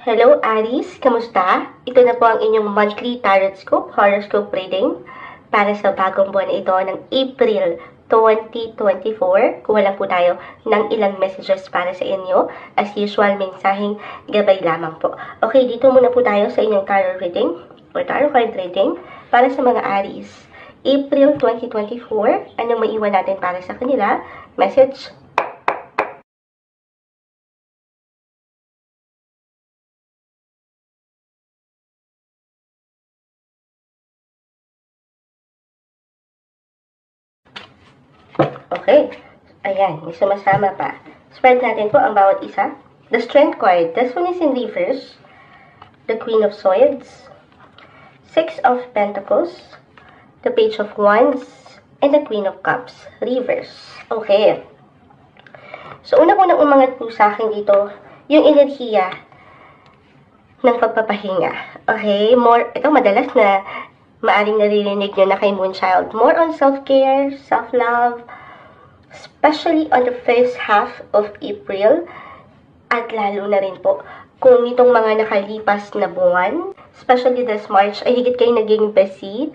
Hello Aries, kamusta? Ito na po ang inyong monthly tarot scope, horoscope reading para sa bagong buwan na ito ng April 2024. Kuha lang po tayo ng ilang messages para sa inyo. As usual, mensaheng gabay lamang po. Okay, dito muna po tayo sa inyong tarot reading or tarot card reading para sa mga Aries. April 2024, anong maiwan natin para sa kanila? Message. Okay. Ayan, may sumasama pa. Spread natin po ang bawat isa. The Strength card. This one is in reverse. The Queen of Swords. Six of Pentacles. The Page of Wands. And the Queen of Cups. Reverse. Okay. So, unang-unang umangat po sa akin dito, yung enerhiya ng pagpapahinga. Okay? Ito madalas na maaring naririnig nyo na kay Moonchild. More on self-care, self-love, especially on the first half of April, at lalo na rin po kung itong mga nakalipas na buwan, especially this March, ay higit kayo naging busy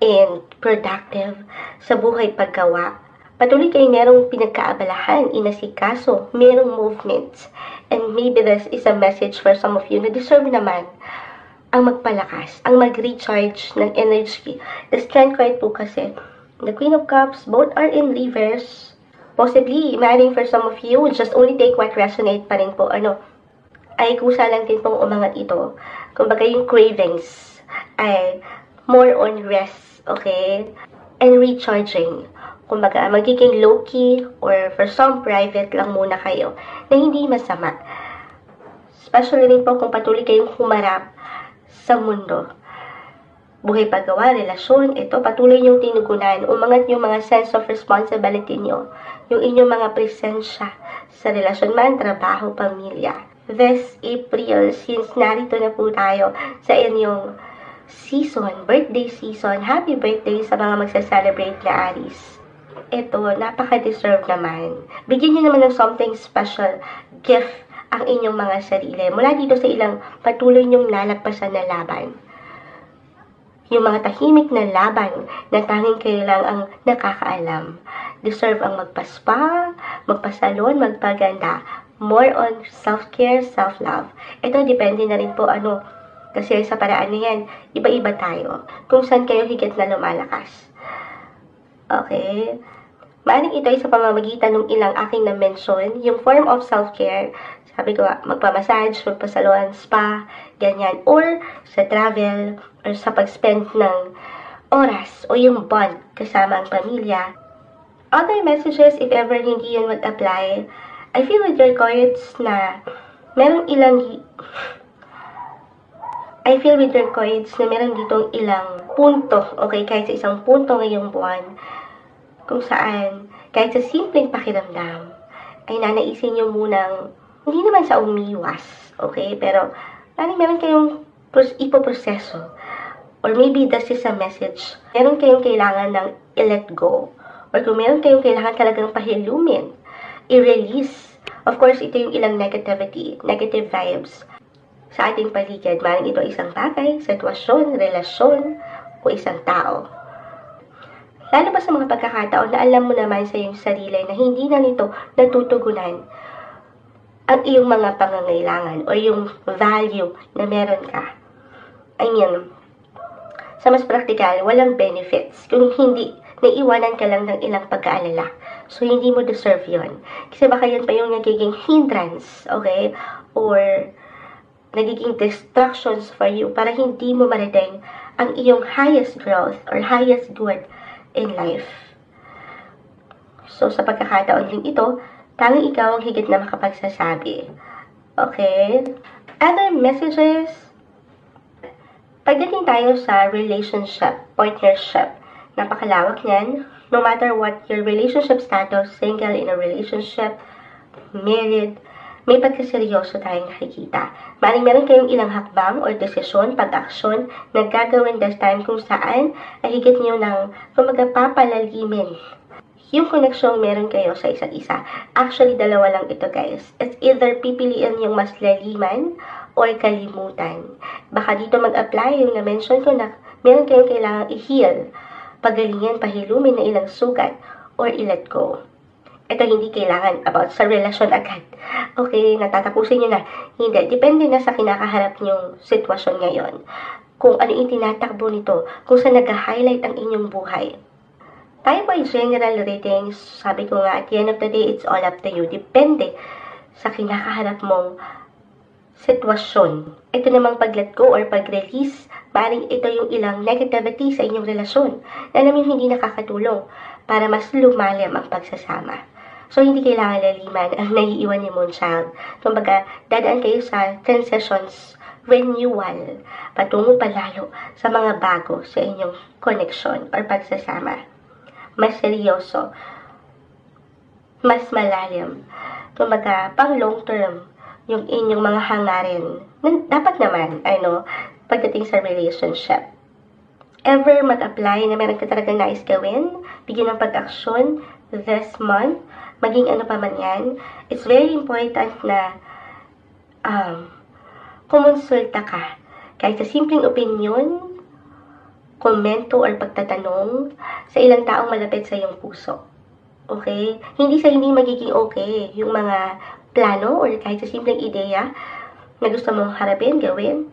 and productive sa buhay paggawa. Patuloy kayo merong pinagkaabalahan, inasikaso, merong movements, and maybe this is a message for some of you na deserve naman ang magpalakas, ang mag-recharge ng energy. The Strength card po kasi, the Queen of Cups, both are in reverse. Possibly, maaaring for some of you, just only take what resonate pa rin po. Ay kusa lang din pong umangat ito. Kumbaga yung cravings ay more on rest, okay? And recharging. Kumbaga, magiging low-key or for some private lang muna kayo na hindi masama. Especially rin po kung patuloy kayong humarap sa mundo. Buhay paggawa, relasyon, ito patuloy yung tinugunan, umangat yung mga sense of responsibility nyo, yung inyong mga presensya sa relasyon man, trabaho, pamilya. This April, since narito na po tayo sa inyong season, birthday season, happy birthday sa mga magsa-celebrate na Aries. Ito, napaka-deserve naman. Bigyan nyo naman ng something special, gift ang inyong mga sarili. Mula dito sa ilang patuloy nyong lalagpasan na laban. Yung mga tahimik na laban na tanging kayo lang ang nakakaalam. Deserve ang magpaspa, magpasalon, magpaganda. More on self-care, self-love. Ito, depende na rin po kasi sa paraan na yan, iba-iba tayo. Kung saan kayo higit na lumalakas. Okay? Maaring ito ay sa pamamagitan ng ilang aking na-mention, yung form of self-care. Sabi ko, magpamassage, magpasalon, spa, ganyan. Or sa travel, or sa pag-spend ng oras, o yung bond kasama ang pamilya. Other messages, if ever hindi yun mag-apply, I feel with your cards na meron ditong ilang punto, okay, kahit sa isang punto ngayong buwan, kung saan, kahit sa simpleng pakiramdam, ay nanaisin nyo munang, hindi naman sa umiwas, okay, pero, meron kayong ipoproseso, or maybe this is a message, meron kayong kailangan ng i-let go, or kung meron kayong kailangan talagang pahilumin, i-release. Of course, ito yung ilang negativity, negative vibes sa ating paligid. Maaaring ito isang bagay, sitwasyon, relasyon, o isang tao. Lalo pa sa mga pagkakataon na alam mo naman sa iyong sarili na hindi na nito natutugunan ang iyong mga pangangailangan o yung value na meron ka. I mean, sa mas praktikal, walang benefits kung hindi naiwanan ka lang ng ilang pag-aalala. So, hindi mo deserve yun. Kasi baka yun pa yung nagiging hindrance, okay? Or nagiging distractions for you para hindi mo marating ang iyong highest growth or highest good in life. So, sa pagkakataon din ito, tanging ikaw ang higit na makapagsasabi. Okay? Other messages. Pagdating tayo sa relationship, partnership, napakalawak niyan. No matter what your relationship status, single, in a relationship, married, may pagkaseryoso tayong nakikita. Maring meron kayong ilang hakbang o desisyon, pag-aksyon na gagawin this time kung saan ay higit nyo ng papalalimin yung connection meron kayo sa isa't isa. Actually, dalawa lang ito guys. It's either pipiliin yung mas laliman or kalimutan. Baka dito mag-apply yung na-mention ko na meron kayong kailangang i-heal, pagalingan, pahilumin na ilang sugat, or i-let go. Ito hindi kailangan about sa relasyon agad. Okay, natatapusin nyo na. Hindi, depende na sa kinakaharap nyong sitwasyon ngayon. Kung ano yung tinatakbo nito, kung saan nag-highlight ang inyong buhay. Tayo po ay general readings. Sabi ko nga, at the end of the day, it's all up to you. Depende sa kinakaharap mong sitwasyon. Ito namang pag-let go or pag-release, maaaring ito yung ilang negativity sa inyong relasyon na alam yung hindi nakakatulong para mas lumalim ang pagsasama. So, hindi kailangan laliman ang naiiwan ni Moonchild. Kumbaga, dadaan kayo sa transitions, renewal, patungo palalo sa mga bago sa inyong connection or pagsasama. Mas seryoso, mas malalim. Kumbaga, pang long term, yung inyong mga hangarin. Dapat naman, pagdating sa relationship. Ever mag-apply na meron ka talagang nais gawin, bigyan ng pag-aksyon this month, maging ano pa man yan, it's very important na kumonsulta ka. Kahit sa simpleng opinion, komento or pagtatanong sa ilang taong malapit sa iyong puso. Okay? Hindi magiging okay yung mga plano or kahit sa simpleng ideya na gusto mong harapin, gawin.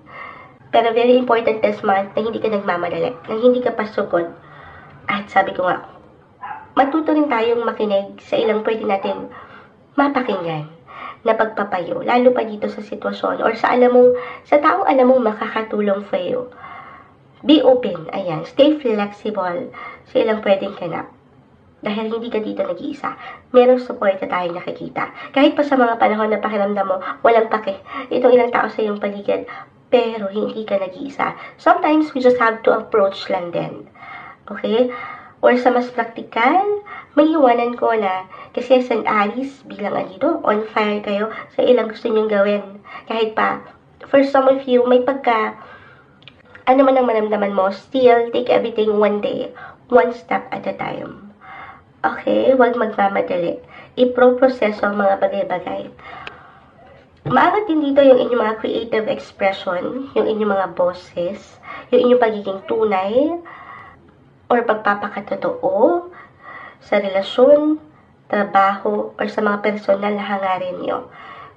Pero very important this month na hindi ka nagmamadali, na hindi ka pasugod. At sabi ko nga, matuto rin tayong makinig sa ilang pwede natin mapakinggan na pagpapayo, lalo pa dito sa sitwasyon or sa taong alam mong makakatulong for you. Be open, ayan, stay flexible sa ilang pwedeng ganap. Dahil hindi ka dito nag-iisa. Merong support na tayong nakikita. Kahit pa sa mga panahon na pakiramdam mo, walang pake. Itong ilang tao sa iyong paligid, pero hindi ka nag-iisa. Sometimes, we just have to approach lang din. Okay? Or sa mas praktikal, may iwanan ko na kasi St. Alice, bilang andito, on fire kayo sa ilang gusto nyong gawin. Kahit pa, for some of you, may pagka, ano man ang maramdaman mo, still take everything one day, one step at a time. Okay? Huwag magmamadali. I-proseso ang mga bagay-bagay. Maagat din dito yung inyong mga creative expression, yung inyong mga boses, yung inyong pagiging tunay, or pagpapakatotoo sa relasyon, trabaho, or sa mga personal na hangarin nyo.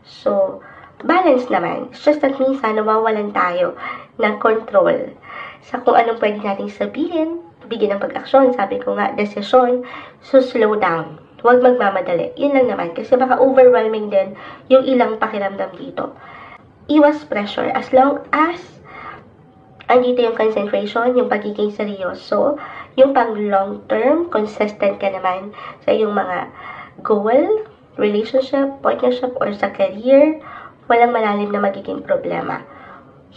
So, balance naman. It's just that minsan nawawalan tayo ng control sa kung anong pwede nating sabihin, bigyan ng pag-aksyon, sabi ko nga, desisyon, so slow down. Huwag magmamadali. Yun lang naman. Kasi baka overwhelming din yung ilang pakiramdam dito. Iwas pressure. As long as andito yung concentration, yung pagiging seryoso, yung pang long term, consistent ka naman sa yung mga goal, relationship, partnership, or sa career, walang malalim na magiging problema.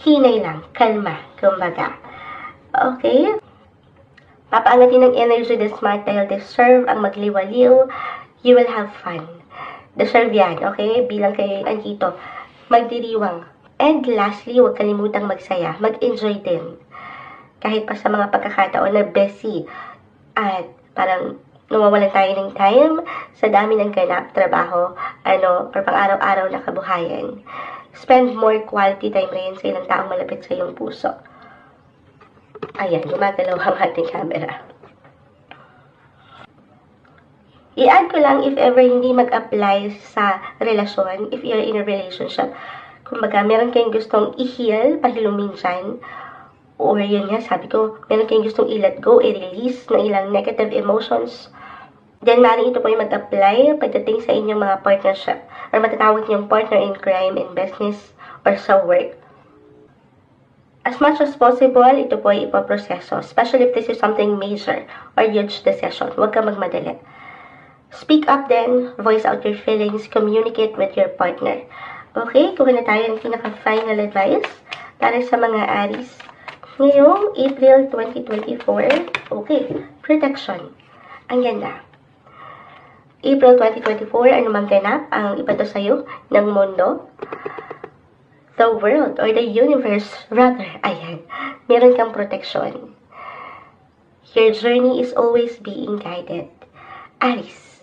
Hinay lang. Kalma. Kumbaga. Okay? Papaangatin ng energy this month dahil deserve ang magliwaliw. You will have fun. Deserve yan, okay? Bilang kayo andito, magdiriwang. And lastly, huwag kalimutang magsaya. Mag-enjoy din. Kahit pa sa mga pagkakataon na busy at parang nawawalan tayo ng time sa dami ng ganap, trabaho, or pang-araw-araw na kabuhayan. Spend more quality time rin sa ilang taong malapit sa iyong puso. Ayan, gumagalaw ang ating camera. I-add ko lang if ever hindi mag-apply sa relasyon, if you're in a relationship. Kumbaga, meron kayong gustong i-heal, pahilumin dyan. Or yun nga, sabi ko, meron kayong gustong i-let go, i-release ng ilang negative emotions. Then, maaaring ito po yung mag-apply pagdating sa inyong mga partnership. Or matatawag niyong partner in crime, in business, or sa work. As much as possible, ito po ay ipoproseso. Especially if this is something major or huge decision. Huwag ka magmadali. Speak up then, voice out your feelings, communicate with your partner. Okay, kuha na tayo ng pinaka-final advice para sa mga Aries. Ngayong April 2024, okay, protection. Ang ganda. April 2024, anumang ganap ang ibato sa'yo ng mundo, the world or the universe, rather, ayan, meron kang protection. Your journey is always being guided. Aries,